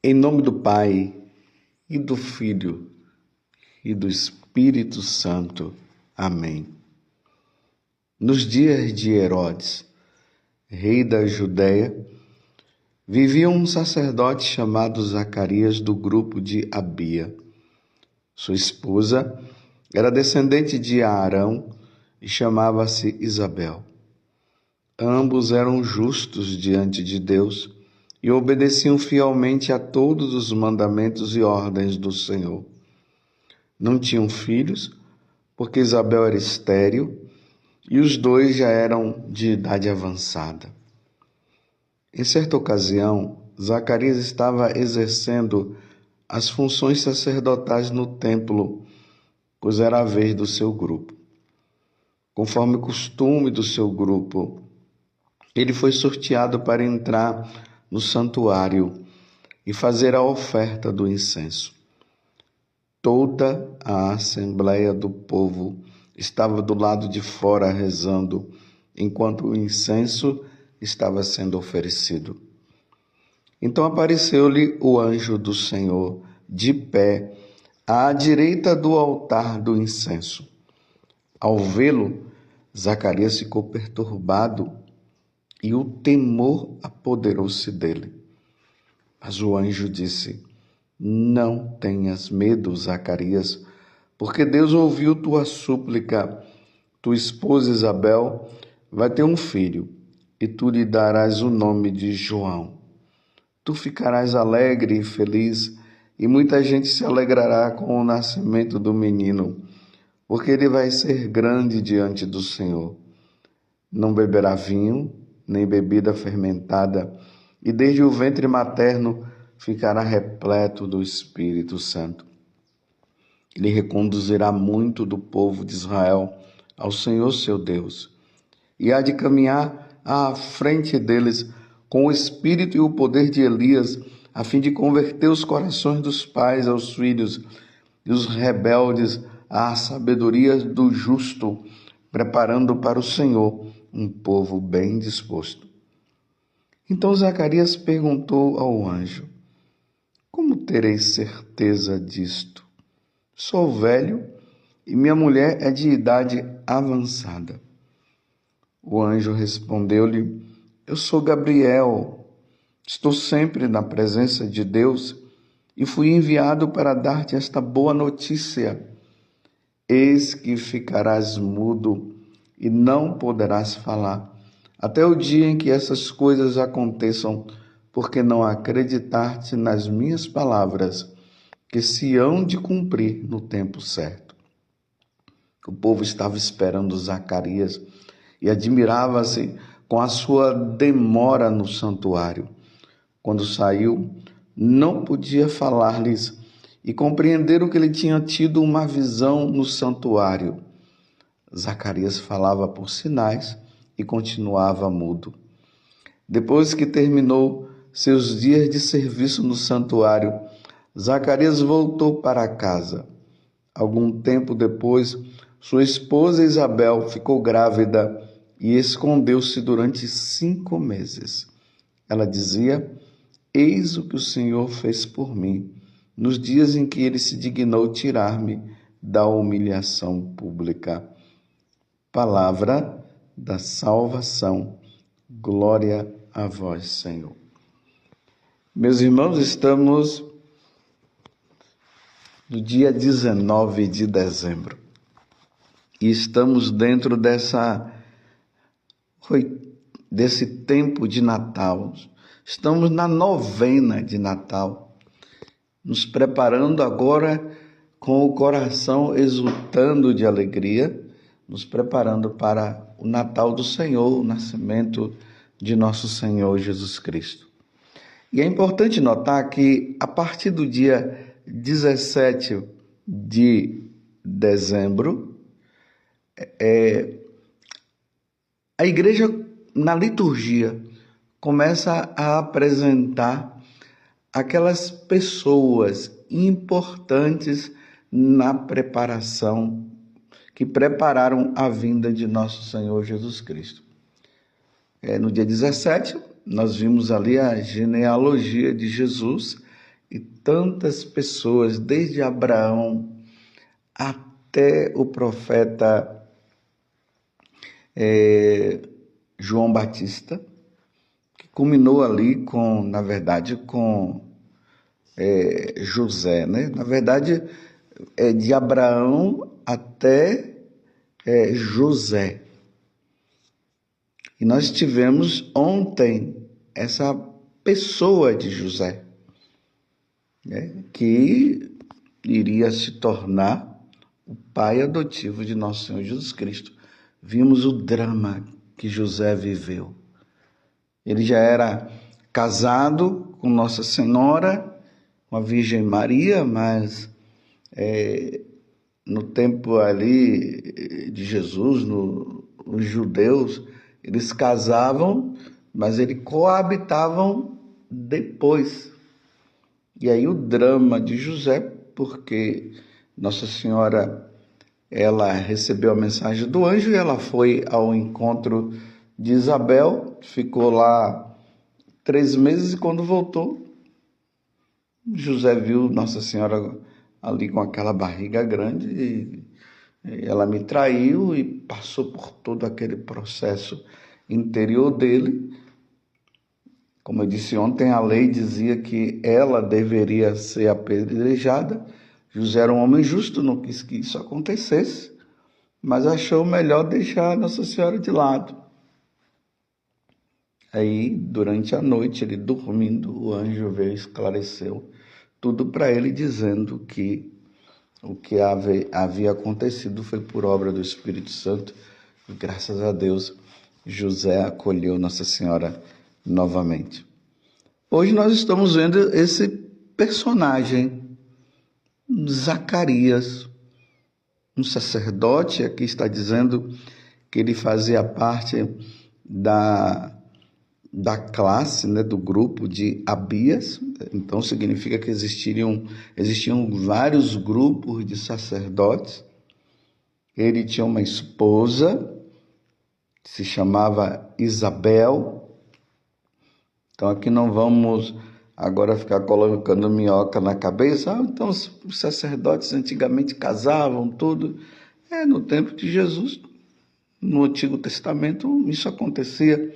Em nome do Pai, e do Filho, e do Espírito Santo. Amém. Nos dias de Herodes, rei da Judéia, vivia um sacerdote chamado Zacarias do grupo de Abia. Sua esposa era descendente de Arão e chamava-se Isabel. Ambos eram justos diante de Deus e obedeciam fielmente a todos os mandamentos e ordens do Senhor. Não tinham filhos, porque Isabel era estéril e os dois já eram de idade avançada. Em certa ocasião, Zacarias estava exercendo as funções sacerdotais no templo, pois era a vez do seu grupo. Conforme o costume do seu grupo, ele foi sorteado para entrar no santuário e fazer a oferta do incenso. Toda a assembleia do povo estava do lado de fora rezando, enquanto o incenso estava sendo oferecido. Então apareceu-lhe o anjo do Senhor, de pé, à direita do altar do incenso. Ao vê-lo, Zacarias ficou perturbado e o temor apoderou-se dele. Mas o anjo disse: Não tenhas medo, Zacarias, porque Deus ouviu tua súplica. Tua esposa Isabel vai ter um filho, e tu lhe darás o nome de João. Tu ficarás alegre e feliz, e muita gente se alegrará com o nascimento do menino, porque ele vai ser grande diante do Senhor. Não beberá vinho, nem bebida fermentada, e desde o ventre materno ficará repleto do Espírito Santo. Ele reconduzirá muito do povo de Israel ao Senhor seu Deus, e há de caminhar à frente deles com o espírito e o poder de Elias, a fim de converter os corações dos pais aos filhos e os rebeldes à sabedoria do justo, preparando para o Senhor um povo bem disposto. Então Zacarias perguntou ao anjo: Como terei certeza disto? Sou velho e minha mulher é de idade avançada. O anjo respondeu-lhe: Eu sou Gabriel, estou sempre na presença de Deus e fui enviado para dar-te esta boa notícia. Eis que ficarás mudo e não poderás falar, até o dia em que essas coisas aconteçam, porque não acreditaste nas minhas palavras, que se hão de cumprir no tempo certo. O povo estava esperando Zacarias e admirava-se com a sua demora no santuário. Quando saiu, não podia falar-lhes e compreenderam que ele tinha tido uma visão no santuário. Zacarias falava por sinais e continuava mudo. Depois que terminou seus dias de serviço no santuário, Zacarias voltou para casa. Algum tempo depois, sua esposa Isabel ficou grávida e escondeu-se durante 5 meses. Ela dizia: Eis o que o Senhor fez por mim, nos dias em que ele se dignou tirar-me da humilhação pública. Palavra da salvação. Glória a vós, Senhor. Meus irmãos, estamos no dia 19 de dezembro e estamos dentro desse tempo de Natal. Estamos na novena de Natal, nos preparando agora com o coração exultando de alegria, nos preparando para o Natal do Senhor, o nascimento de nosso Senhor Jesus Cristo. E é importante notar que a partir do dia 17 de dezembro, a igreja, na liturgia, começa a apresentar aquelas pessoas importantes na preparação, que prepararam a vinda de nosso Senhor Jesus Cristo. No dia 17, nós vimos ali a genealogia de Jesus, e tantas pessoas, desde Abraão até o profeta João Batista, que culminou ali com, na verdade, com José, né? Na verdade, é de Abraão até José. E nós tivemos ontem essa pessoa de José, né, que iria se tornar o pai adotivo de nosso Senhor Jesus Cristo. Vimos o drama que José viveu. Ele já era casado com Nossa Senhora, com a Virgem Maria, mas no tempo ali de Jesus, os judeus, eles casavam, mas eles coabitavam depois. E aí o drama de José, porque Nossa Senhora, ela recebeu a mensagem do anjo e ela foi ao encontro de Isabel, ficou lá 3 meses e quando voltou, José viu Nossa Senhora ali com aquela barriga grande e ela me traiu e passou por todo aquele processo interior dele. Como eu disse ontem, a lei dizia que ela deveria ser apedrejada. José era um homem justo, não quis que isso acontecesse, mas achou melhor deixar Nossa Senhora de lado. Aí, durante a noite, ele dormindo, o anjo veio e esclareceu tudo para ele, dizendo que o que havia acontecido foi por obra do Espírito Santo. E graças a Deus, José acolheu Nossa Senhora novamente. Hoje nós estamos vendo esse personagem, Zacarias, um sacerdote. Aqui está dizendo que ele fazia parte da classe, né, do grupo de Abias. Então significa que existiam vários grupos de sacerdotes. Ele tinha uma esposa que se chamava Isabel. Então aqui não vamos agora ficar colocando minhoca na cabeça. Então os sacerdotes antigamente casavam tudo. No tempo de Jesus, no Antigo Testamento, isso acontecia.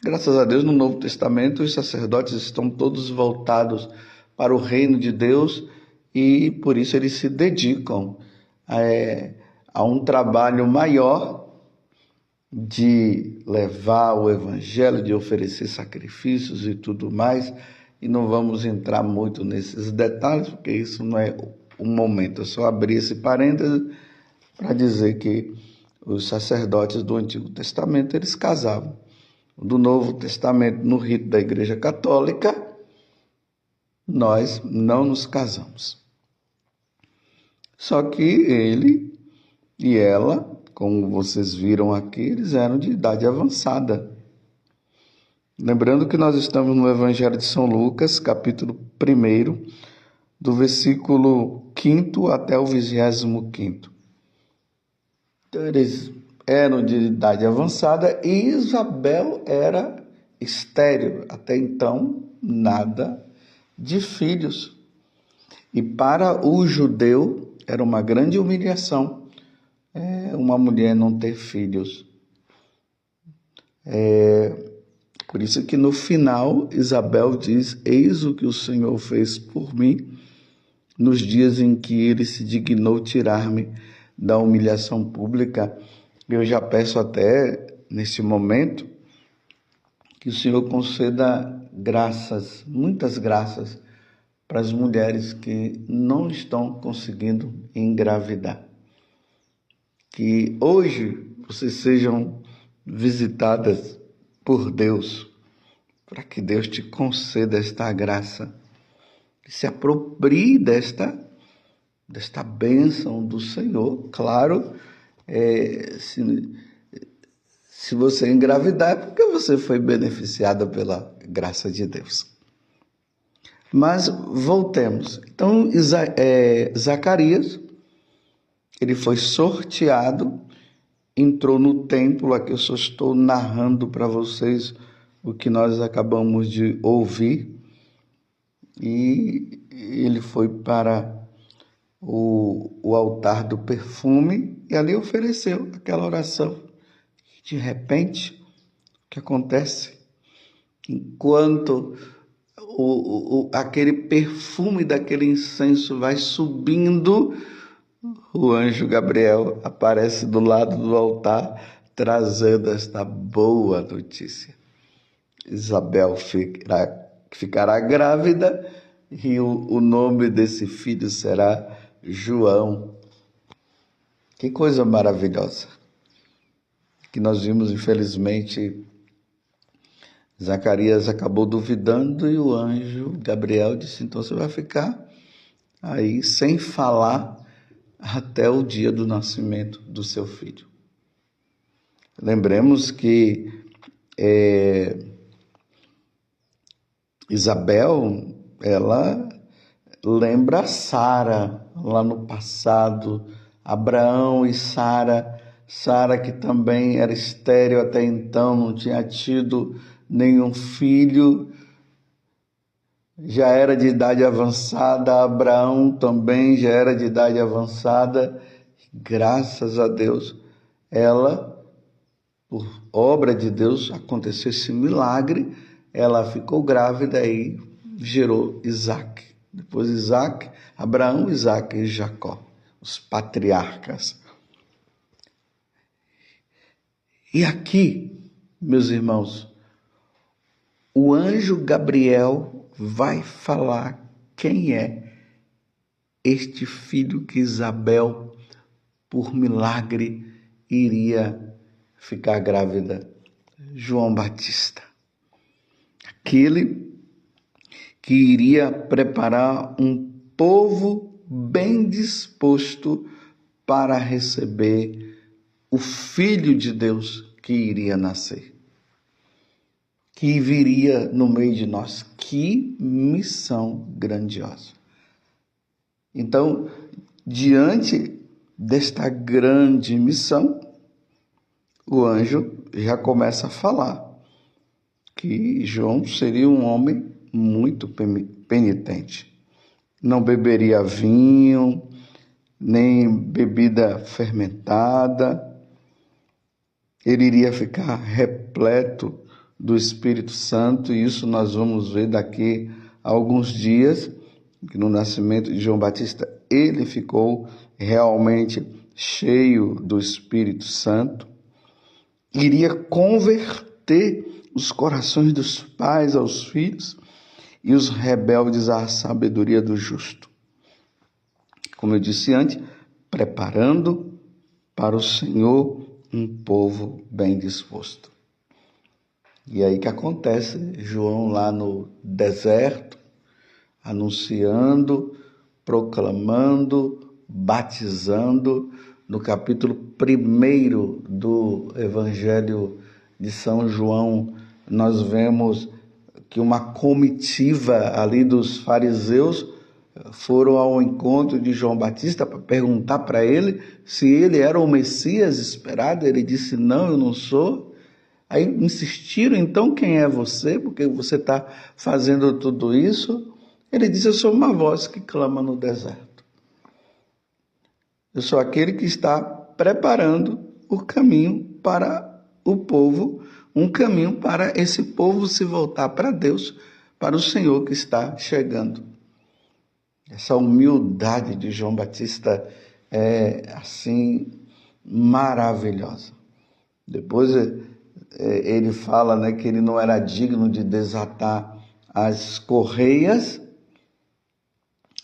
Graças a Deus, no Novo Testamento, os sacerdotes estão todos voltados para o reino de Deus e por isso eles se dedicam a um trabalho maior de levar o evangelho, de oferecer sacrifícios e tudo mais. E não vamos entrar muito nesses detalhes, porque isso não é o momento. Eu só abri esse parênteses para dizer que os sacerdotes do Antigo Testamento, eles casavam. Do Novo Testamento, no rito da Igreja Católica, nós não nos casamos. Só que ele e ela, como vocês viram aqui, eles eram de idade avançada. Lembrando que nós estamos no Evangelho de São Lucas, capítulo 1, do versículo 5º até o 25º. Então, eles eram de idade avançada e Isabel era estéril. Até então, nada de filhos. E para o judeu, era uma grande humilhação uma mulher não ter filhos. Por isso que no final, Isabel diz: eis o que o Senhor fez por mim nos dias em que ele se dignou tirar-me da humilhação pública. Eu já peço até, neste momento, que o Senhor conceda graças, muitas graças, para as mulheres que não estão conseguindo engravidar. Que hoje vocês sejam visitadas por Deus, para que Deus te conceda esta graça, que se aproprie desta bênção do Senhor. Claro, se você engravidar é porque você foi beneficiada pela graça de Deus. Mas voltemos. Então, Zacarias, ele foi sorteado, entrou no templo. Aqui eu só estou narrando para vocês o que nós acabamos de ouvir. e ele foi para o altar do perfume e ali ofereceu aquela oração. De repente, o que acontece? Enquanto aquele perfume daquele incenso vai subindo, o anjo Gabriel aparece do lado do altar, trazendo esta boa notícia. Isabel ficará grávida e o nome desse filho será João. Que coisa maravilhosa! Que nós vimos, infelizmente, Zacarias acabou duvidando e o anjo Gabriel disse: então você vai ficar aí sem falar até o dia do nascimento do seu filho. Lembremos que Isabel, ela lembra Sara lá no passado, Abraão e Sara que também era estéril até então, não tinha tido nenhum filho, já era de idade avançada, Abraão também já era de idade avançada, graças a Deus, ela, por obra de Deus, aconteceu esse milagre, ela ficou grávida e gerou Isaac. Depois Isaac, Abraão, Isaac e Jacó, os patriarcas. E aqui, meus irmãos, o anjo Gabriel vai falar quem é este filho que Isabel, por milagre, iria ficar grávida. João Batista. Aquele que iria preparar um povo bem disposto para receber o Filho de Deus que iria nascer, que viria no meio de nós. Que missão grandiosa! Então, diante desta grande missão, o anjo já começa a falar que João seria um homem muito penitente. Não beberia vinho, nem bebida fermentada. Ele iria ficar repleto do Espírito Santo, e isso nós vamos ver daqui a alguns dias, que no nascimento de João Batista ele ficou realmente cheio do Espírito Santo. Iria converter os corações dos pais aos filhos e os rebeldes à sabedoria do justo. Como eu disse antes, preparando para o Senhor um povo bem disposto. E aí que acontece? João lá no deserto, anunciando, proclamando, batizando. No capítulo 1 do Evangelho de São João, nós vemos que uma comitiva ali dos fariseus foram ao encontro de João Batista para perguntar para ele se ele era o Messias esperado. Ele disse: não, eu não sou. Aí insistiram: então quem é você? Porque você está fazendo tudo isso? Ele disse: eu sou uma voz que clama no deserto. Eu sou aquele que está preparando o caminho para o povo, um caminho para esse povo se voltar para Deus, para o Senhor que está chegando. Essa humildade de João Batista é, assim, maravilhosa. Depois ele fala, né, que ele não era digno de desatar as correias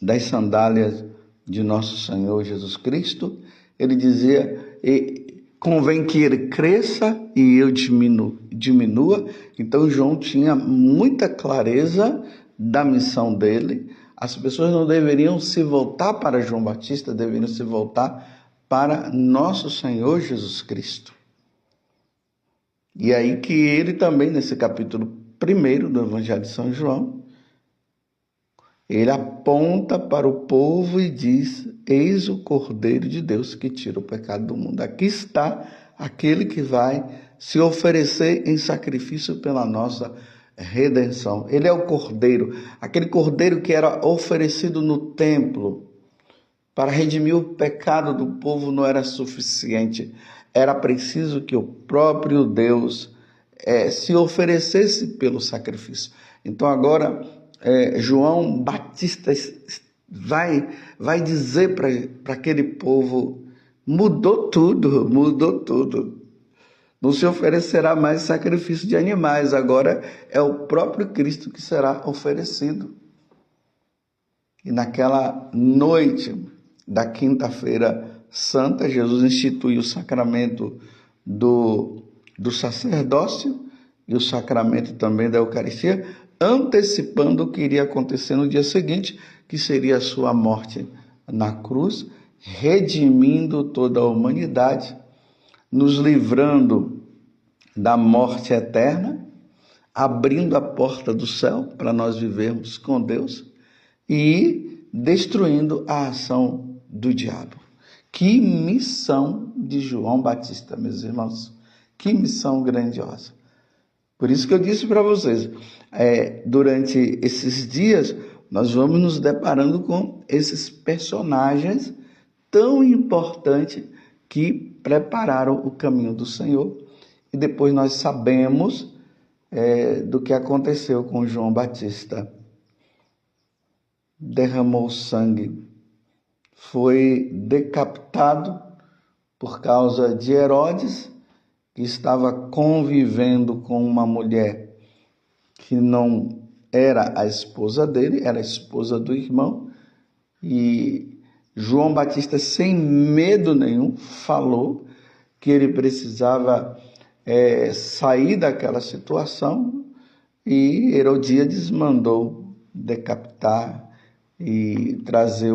das sandálias de nosso Senhor Jesus Cristo. Ele dizia: convém que ele cresça e eu diminua. Então João tinha muita clareza da missão dele. As pessoas não deveriam se voltar para João Batista, deveriam se voltar para nosso Senhor Jesus Cristo. E aí que ele também, nesse capítulo 1 do Evangelho de São João, ele aponta para o povo e diz: eis o Cordeiro de Deus que tira o pecado do mundo. Aqui está aquele que vai se oferecer em sacrifício pela nossa redenção. Ele é o cordeiro, aquele cordeiro que era oferecido no templo para redimir o pecado do povo não era suficiente. Era preciso que o próprio Deus se oferecesse pelo sacrifício. Então agora João Batista vai dizer para aquele povo: mudou tudo. Não se oferecerá mais sacrifício de animais, agora é o próprio Cristo que será oferecido. E naquela noite da quinta-feira santa, Jesus instituiu o sacramento do sacerdócio e o sacramento também da Eucaristia, antecipando o que iria acontecer no dia seguinte, que seria a sua morte na cruz, redimindo toda a humanidade, nos livrando da morte eterna, abrindo a porta do céu para nós vivermos com Deus e destruindo a ação do diabo. Que missão de João Batista, meus irmãos. Que missão grandiosa. Por isso que eu disse para vocês, durante esses dias, nós vamos nos deparando com esses personagens tão importantes que prepararam o caminho do Senhor. E depois nós sabemos do que aconteceu com João Batista. Derramou sangue, foi decapitado por causa de Herodes, que estava convivendo com uma mulher que não era a esposa dele, era a esposa do irmão. E João Batista, sem medo nenhum, falou que ele precisava sair daquela situação, e Herodíades mandou decapitar e trazer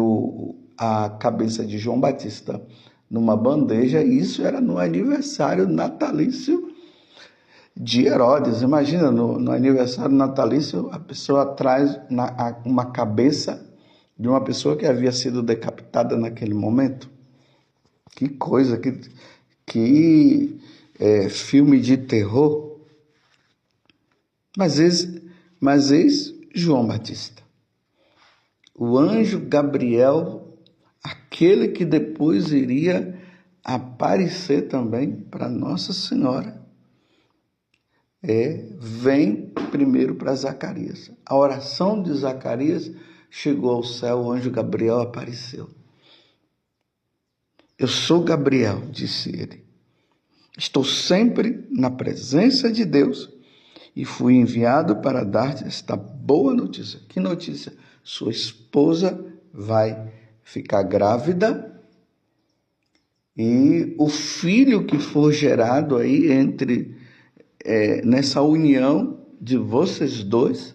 a cabeça de João Batista numa bandeja. Isso era no aniversário natalício de Herodes. Imagina, no aniversário natalício, a pessoa traz uma cabeça de uma pessoa que havia sido decapitada naquele momento. Que coisa, que filme de terror. Mas eis João Batista. O anjo Gabriel, aquele que depois iria aparecer também para Nossa Senhora, vem primeiro para Zacarias. A oração de Zacarias chegou ao céu, o anjo Gabriel apareceu. Eu sou Gabriel, disse ele. Estou sempre na presença de Deus e fui enviado para dar-te esta boa notícia. Que notícia? Sua esposa vai ficar grávida e o filho que for gerado aí nessa união de vocês dois,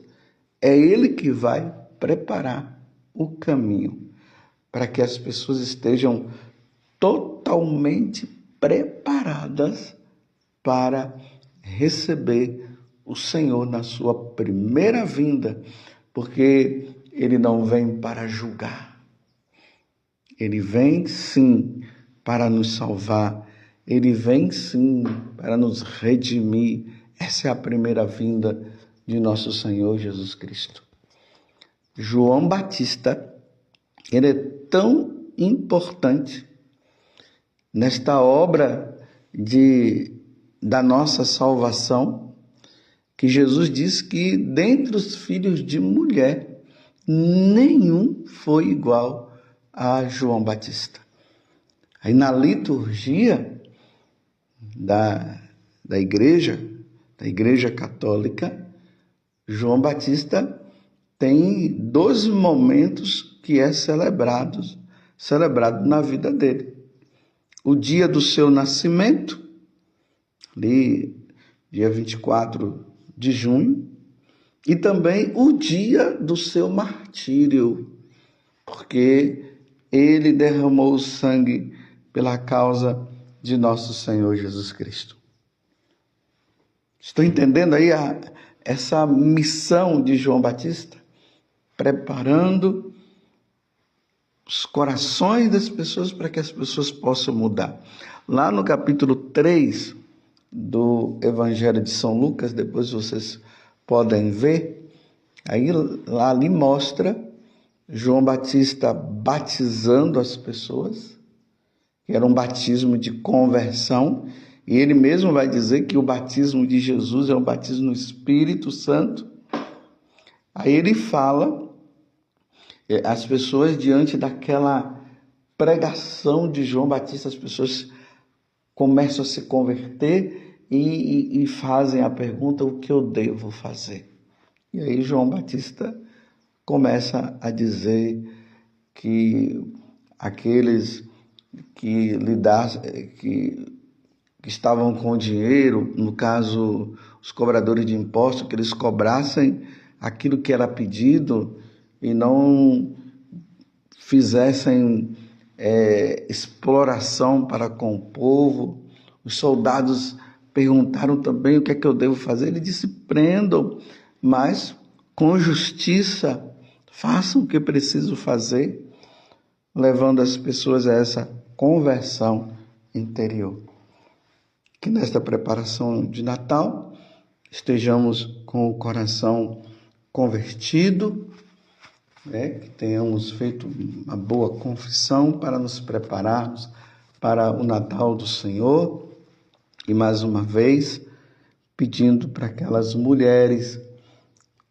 é ele que vai preparar o caminho para que as pessoas estejam totalmente preparadas para receber o Senhor na sua primeira vinda, porque ele não vem para julgar. Ele vem sim para nos salvar. Ele vem sim para nos redimir. Essa é a primeira vinda de nosso Senhor Jesus Cristo. João Batista, ele é tão importante nesta obra da nossa salvação, que Jesus diz que dentre os filhos de mulher, nenhum foi igual a João Batista. Aí na liturgia da igreja católica, João Batista tem 12 momentos que é celebrado na vida dele. O dia do seu nascimento, ali, dia 24 de junho, e também o dia do seu martírio, porque ele derramou o sangue pela causa de nosso Senhor Jesus Cristo. Estão entendendo aí essa missão de João Batista? Preparando os corações das pessoas para que as pessoas possam mudar. Lá no capítulo 3 do Evangelho de São Lucas, depois vocês podem ver, aí ali mostra João Batista batizando as pessoas, que era um batismo de conversão, e ele mesmo vai dizer que o batismo de Jesus é um batismo no Espírito Santo. Aí ele fala, as pessoas diante daquela pregação de João Batista, as pessoas começam a se converter e fazem a pergunta: o que eu devo fazer? E aí João Batista começa a dizer que aqueles que estavam com dinheiro, no caso os cobradores de impostos, que eles cobrassem aquilo que era pedido e não fizessem exploração para com o povo. Os soldados perguntaram também: o que é que eu devo fazer? Ele disse: prendam, mas com justiça, façam o que é preciso fazer, levando as pessoas a essa conversão interior. Que nesta preparação de Natal estejamos com o coração convertido, que tenhamos feito uma boa confissão para nos prepararmos para o Natal do Senhor. E mais uma vez, pedindo para aquelas mulheres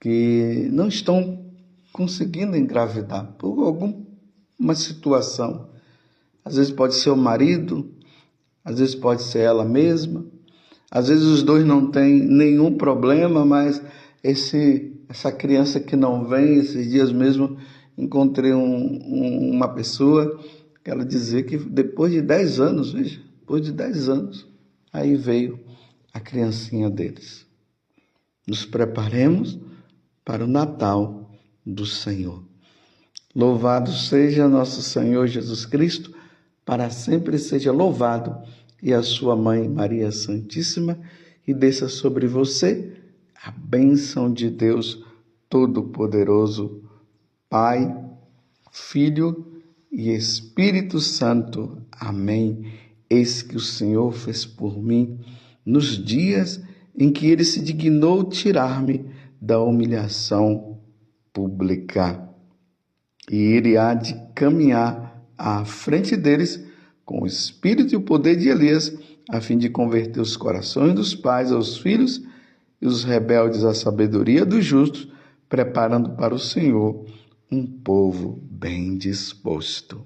que não estão conseguindo engravidar por alguma situação. Às vezes pode ser o marido, às vezes pode ser ela mesma, às vezes os dois não têm nenhum problema, mas essa criança que não vem, esses dias mesmo encontrei uma pessoa que ela dizia que depois de 10 anos, veja, depois de 10 anos, aí veio a criancinha deles. Nos preparemos para o Natal do Senhor. Louvado seja nosso Senhor Jesus Cristo, para sempre seja louvado, e a sua mãe Maria Santíssima, e desça sobre você a bênção de Deus Todo-Poderoso, Pai, Filho e Espírito Santo. Amém. Eis que o Senhor fez por mim nos dias em que Ele se dignou tirar-me da humilhação pública. E Ele há de caminhar à frente deles com o espírito e o poder de Elias, a fim de converter os corações dos pais aos filhos e os rebeldes à sabedoria dos justos, preparando para o Senhor um povo bem disposto.